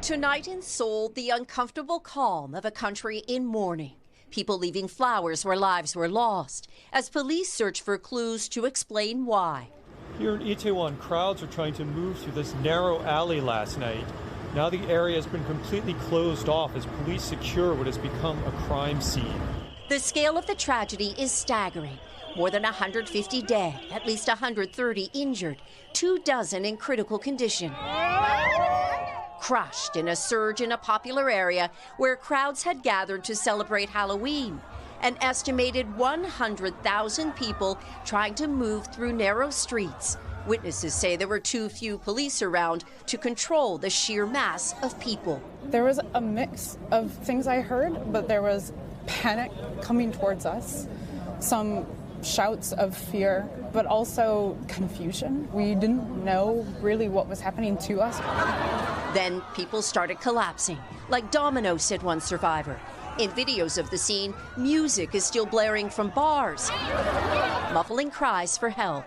Tonight in Seoul, the uncomfortable calm of a country in mourning. People leaving flowers where lives were lost, as police search for clues to explain why. Here in Itaewon, crowds are trying to move through this narrow alley last night. Now the area has been completely closed off as police secure what has become a crime scene. The scale of the tragedy is staggering. More than 150 dead, at least 130 injured, 24 in critical condition. Crushed in a surge in a popular area where crowds had gathered to celebrate Halloween. An estimated 100,000 people trying to move through narrow streets. Witnesses say there were too few police around to control the sheer mass of people. There was a mix of things I heard, but there was panic coming towards us, some shouts of fear, but also confusion. We didn't know really what was happening to us. Then people started collapsing, like dominoes, said one survivor. In videos of the scene, music is still blaring from bars, muffling cries for help.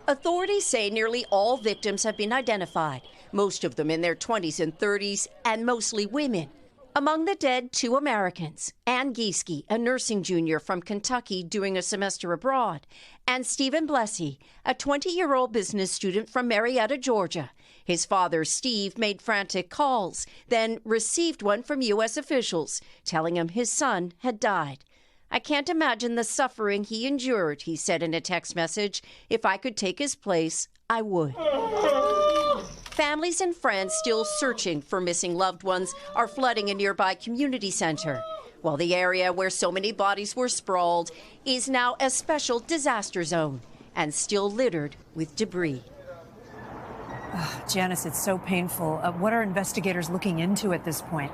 Authorities say nearly all victims have been identified, most of them in their 20s and 30s, and mostly women. Among the dead, 2 Americans, Ann Gieske, a nursing junior from Kentucky doing a semester abroad, and Stephen Blessey, a 20-year-old business student from Marietta, Georgia. His father, Steve, made frantic calls, then received one from U.S. officials, telling him his son had died. "I can't imagine the suffering he endured," he said in a text message. "If I could take his place, I would." Families and friends still searching for missing loved ones are flooding a nearby community center, while the area where so many bodies were sprawled is now a special disaster zone and still littered with debris. Janice, it's so painful. What are investigators looking into at this point?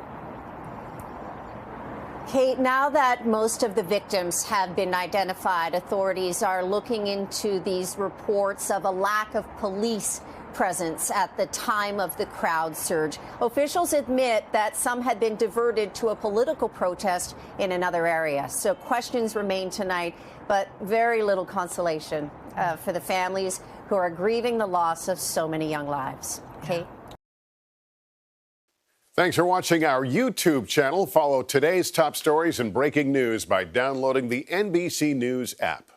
Kate, now that most of the victims have been identified, authorities are looking into these reports of a lack of police presence at the time of the crowd surge. Officials admit that some had been diverted to a political protest in another area. So questions remain tonight, but very little consolation for the families who are grieving the loss of so many young lives. Kate? Thanks for watching our YouTube channel. Follow today's top stories and breaking news by downloading the NBC News app.